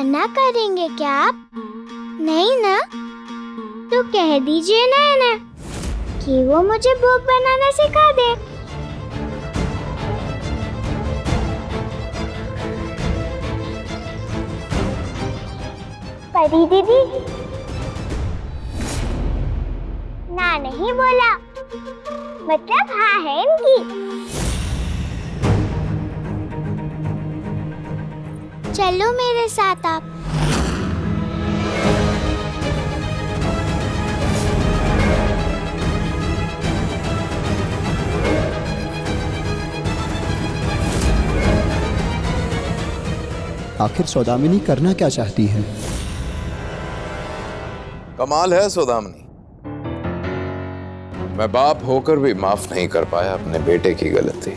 मना करेंगे क्या आप? नहीं ना? तो कह दीजिए ना इन्हें कि वो मुझे भोग बनाना सिखा दे। परी दीदी ना नहीं बोला, मतलब हाँ है इनकी। चलो मेरे साथ आप। आखिर सौदामिनी करना क्या चाहती है? कमाल है सौदामिनी, मैं बाप होकर भी माफ नहीं कर पाया अपने बेटे की गलती,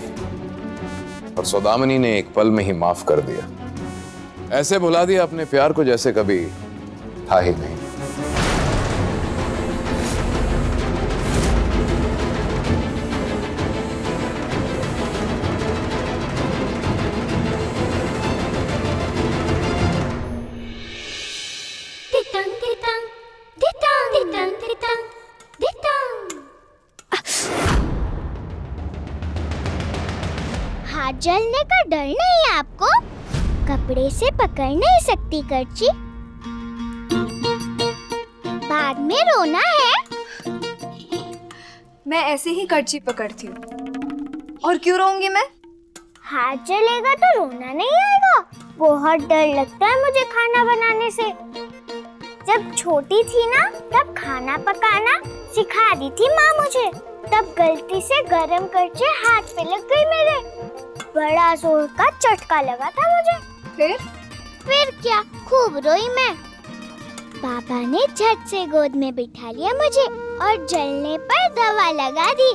और सौदामिनी ने एक पल में ही माफ कर दिया। ऐसे भुला दिया अपने प्यार को जैसे कभी था ही नहीं। हाथ जलने का डर नहीं है आपको? कपड़े से पकड़ नहीं सकती करची? बाद में रोना है? मैं ऐसे ही करची पकड़ती हूँ। और क्यों रोऊंगी मैं? हाथ जलेगा तो रोना नहीं आएगा? बहुत डर लगता है मुझे खाना बनाने से। जब छोटी थी ना तब खाना पकाना सिखा दी थी माँ मुझे। तब गलती से गरम करके हाथ पे लग गई मेरे। बड़ा जोर का झटका लगा था मुझे। फिर क्या, खूब रोई मैं। पापा ने झट से गोद में बिठा लिया मुझे और जलने पर दवा लगा दी।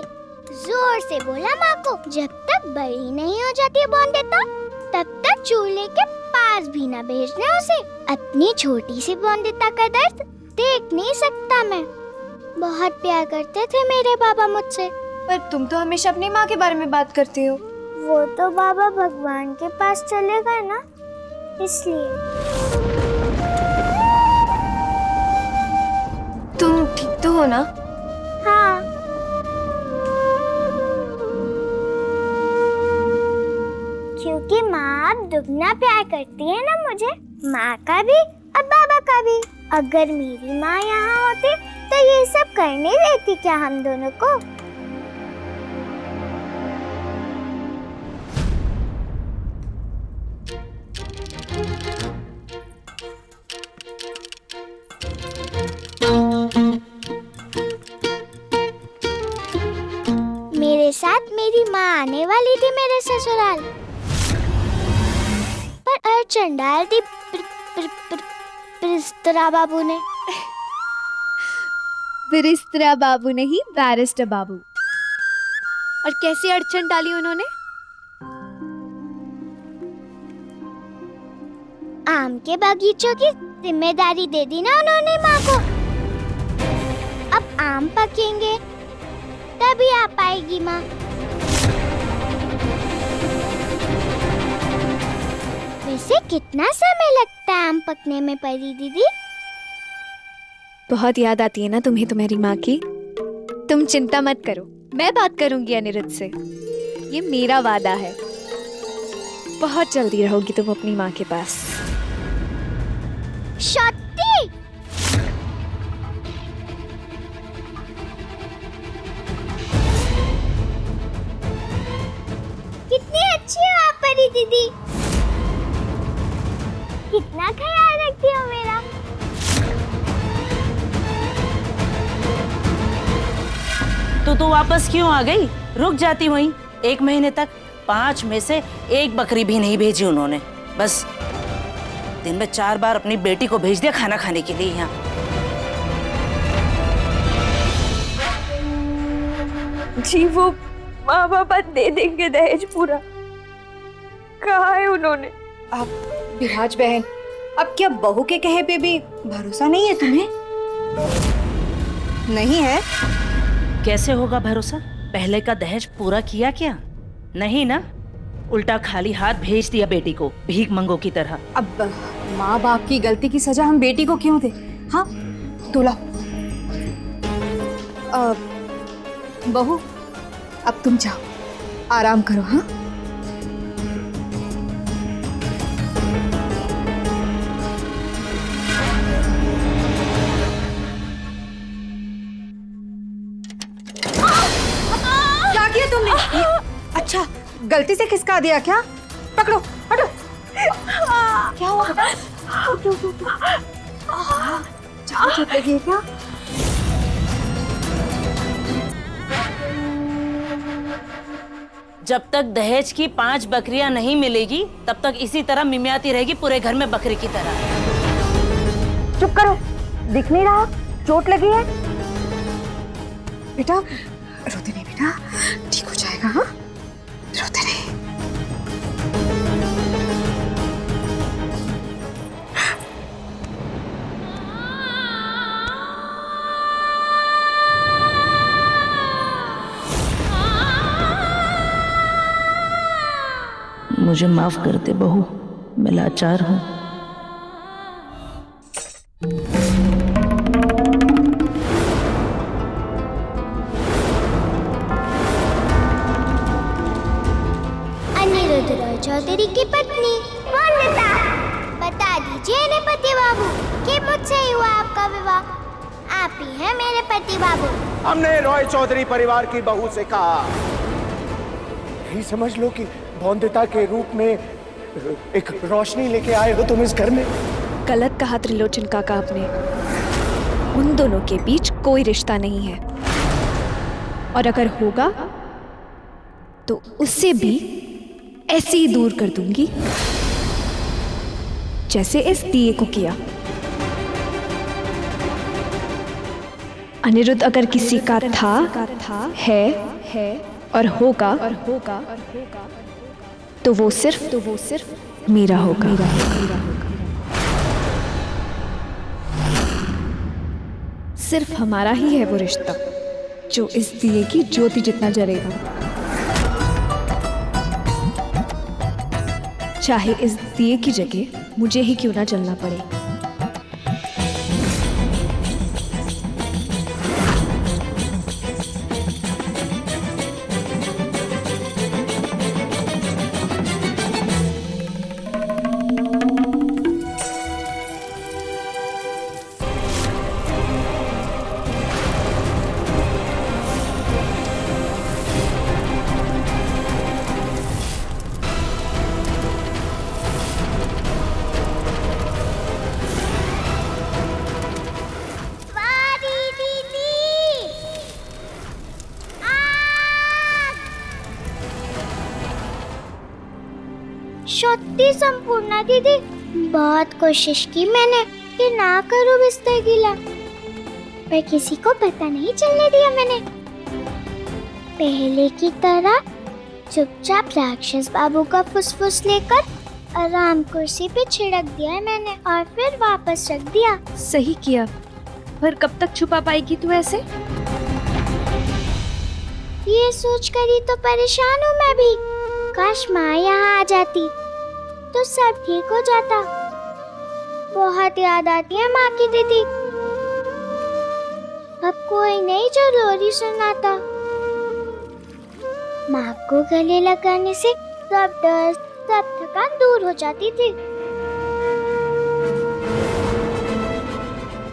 जोर से बोला माँ को जब तक बड़ी नहीं हो जाती बोंदेता तब तक चूल्हे के पास भी न भेजना उसे। अपनी छोटी सी बोंदेता का दर्द देख नहीं सकता मैं। बहुत प्यार करते थे मेरे बाबा मुझसे। पर तुम तो हमेशा अपनी माँ के बारे में बात करती हो। वो तो बाबा भगवान के पास चले गए ना, इसलिए। तुम ठीक तो हो ना? हाँ। क्योंकि माँ अब दुगना प्यार करती है ना मुझे, माँ का भी और बाबा का भी। अगर मेरी माँ यहाँ होती तो ये सब करने देती क्या हम दोनों को? मेरे साथ मेरी माँ आने वाली थी मेरे ससुराल, पर अर्चन डाल दी बिरिस्त्रा बाबू ने। बिरिस्त्रा बाबू नहीं, बैरिस्टर बाबू। और कैसी अड़चन डाली उन्होंने? आम के बागीचों की जिम्मेदारी दे दी ना उन्होंने माँ को। अब आम पकेंगे तभी आ पाएगी माँ। वैसे कितना समय लगता है आम पकने में परी दीदी? बहुत याद आती है ना तुम्हें तुम्हारी माँ की। तुम चिंता मत करो, मैं बात करूंगी अनिरुद्ध से। ये मेरा वादा है। बहुत जल्दी रहोगी तुम अपनी माँ के पास। शक्ति! कितनी अच्छी हो आप परी दीदी। कितना ख्याल रखती हो मेरा। तो वापस क्यों आ गई? रुक जाती वहीं। 1 महीने तक 5 में से 1 बकरी भी नहीं भेजी उन्होंने। बस दिन में 4 बार अपनी बेटी को भेज दिया खाना खाने के लिए यहाँ। जी वो माँ बाबा दे देंगे दहेज पूरा। कहा है उन्होंने? आप विराज बहन, अब क्या बहू के कहे पे भी भरोसा नहीं है तुम्हें? नहीं है? कैसे होगा भरोसा? पहले का दहेज पूरा किया क्या? नहीं ना, उल्टा खाली हाथ भेज दिया बेटी को भीख मंगो की तरह। अब माँ बाप की गलती की सजा हम बेटी को क्यों दे? हाँ, तोला। बहू, अब तुम जाओ, आराम करो। हाँ, क्या किया तुमने? अच्छा, गलती से खिसका दिया क्या? पकड़ो, हटो। क्या हुआ? चोट लगी है क्या? जब तक दहेज की 5 बकरियां नहीं मिलेगी तब तक इसी तरह मिमियाती रहेगी पूरे घर में बकरी की तरह। चुप करो, दिख नहीं रहा चोट लगी है? बेटा रोते नहीं बेटा, ठीक हो जाएगा। हाँ, रोते नहीं। मुझे माफ कर दे बहू, मैं लाचार हूँ। अनिरुद्ध रॉय चौधरी की पत्नी वंदिता, बता दीजिए इन्हें पति बाबू कि मुझसे ही हुआ आपका विवाह। आप ही हैं मेरे पति बाबू। हमने रॉय चौधरी परिवार की बहू से कहा, यही समझ लो कि वंदिता के रूप में एक रोशनी लेके आए हो तुम इस घर में। गलत कहा त्रिलोचन काका आपने। उन दोनों के बीच कोई रिश्ता नहीं है, और अगर होगा तो उससे भी ऐसे ही दूर कर दूंगी जैसे इस दिए को किया। अनिरुद्ध अगर किसी का था, है और होगा तो वो सिर्फ मेरा होगा। सिर्फ हमारा ही है वो रिश्ता जो इस दिए की ज्योति जितना जलेगा, चाहे इस दिए की जगह मुझे ही क्यों ना जलना पड़े। सत्य संपूर्णा दीदी, बहुत कोशिश की मैंने कि ना करूं बिस्तर गीला, पर किसी को पता नहीं चलने दिया मैंने। पहले की तरह चुपचाप राक्षस बाबू का फुसफुस लेकर आराम कुर्सी पे छिड़क दिया है मैंने और फिर वापस रख दिया। सही किया, पर कब तक छुपा पाएगी तू ऐसे? ये सोच कर ही तो परेशान हूँ मैं भी। काश माँ यहाँ आ जाती तो सब ठीक हो जाता। बहुत याद आती है माँ की दीदी। अब कोई नहीं जो लोरी सुनाता। माँ को गले लगाने से सब दर्द सब थकान दूर हो जाती थी।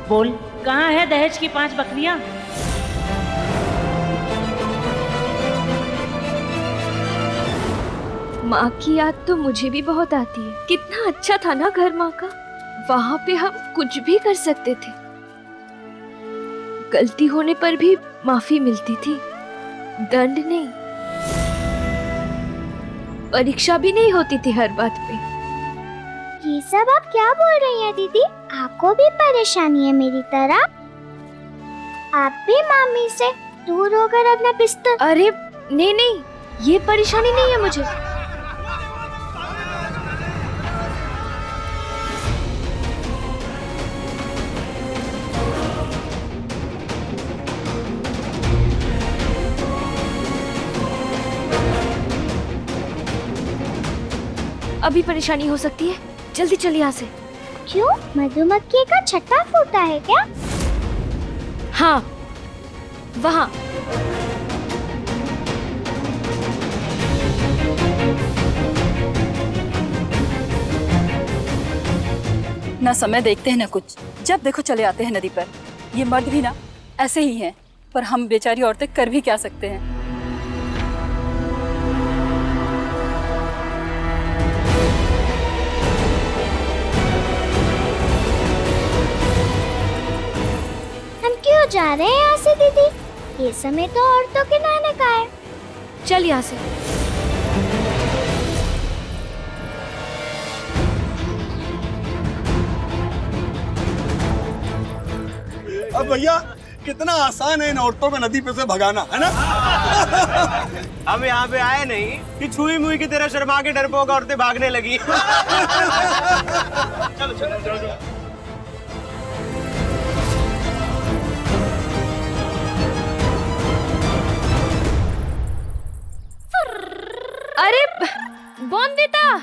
बोल, कहाँ है दहेज की 5 बकरियां? माँ की याद तो मुझे भी बहुत आती है। कितना अच्छा था ना घर माँ का, वहाँ पे हम कुछ भी कर सकते थे। गलती होने पर भी माफी मिलती थी, दंड नहीं, परीक्षा भी नहीं होती थी हर बात पे। ये सब आप क्या बोल रही हैं दीदी? आपको भी परेशानी है मेरी तरह? आप भी मामी से दूर होकर अपना बिस्तर। अरे नहीं, ये परेशानी नहीं है मुझे। अभी परेशानी हो सकती है, जल्दी चल यहाँ से। क्यों, मधुमक्खी का छत्ता फूटा है क्या? हाँ, वहाँ। ना समय देखते हैं ना कुछ, जब देखो चले आते हैं नदी पर। ये मर्द भी ना ऐसे ही हैं, पर हम बेचारी औरतें कर भी क्या सकते हैं। हम क्यों जा रहे हैं यहाँ से दीदी? ये समय तो औरतों के नहाने का है। चल यहाँ से। अब भैया कितना आसान है इन औरतों को नदी पे से भगाना, है ना? हम यहाँ पे आए नहीं कि छुई मुई की तरह शर्मा के डरपोक औरतें भागने लगी। चलो चलो चलो। अरे बोंदिता,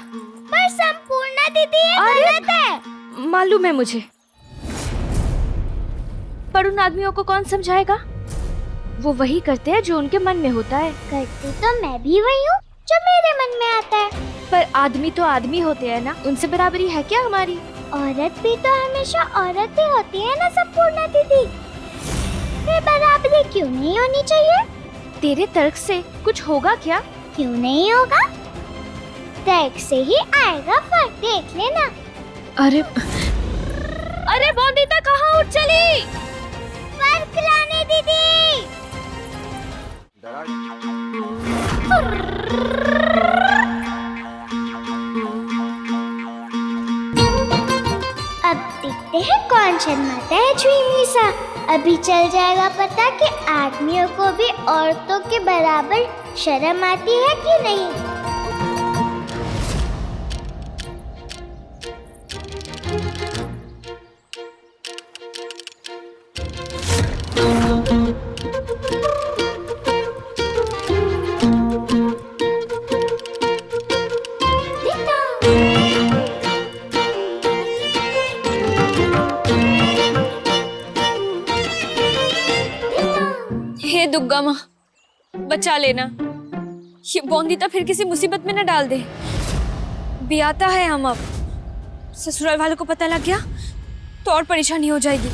पर संपूर्णा दीदी ये गलत है। मालूम है मुझे, पर उन आदमियों को कौन समझाएगा? वो वही करते हैं जो उनके मन में होता है। करती तो मैं भी वही हूँ जो मेरे मन में आता है। पर आदमी तो आदमी होते हैं ना, उनसे बराबरी है क्या हमारी? औरत भी तो हमेशा औरत ही होती है ना संपूर्णा दीदी। फिर बराबरी क्यों नहीं होनी चाहिए? तेरे तर्क से कुछ होगा क्या? क्यों नहीं होगा? तर्क से ही आएगा फर्क, देख लेना। अरे अरे बोंदिता कहाँ उठ चली? फर्क लाने दीदी। अब देखते हैं कौन शर्माता है छुई मुई सा। अभी चल जाएगा पता कि आदमियों को भी औरतों के बराबर शर्म आती है कि नहीं। हे दुर्गा माँ, बचा लेना। ये बोंदिता फिर किसी मुसीबत में न डाल दे। ब्याता है हम, अब ससुराल वालों को पता लग गया तो और परेशानी हो जाएगी।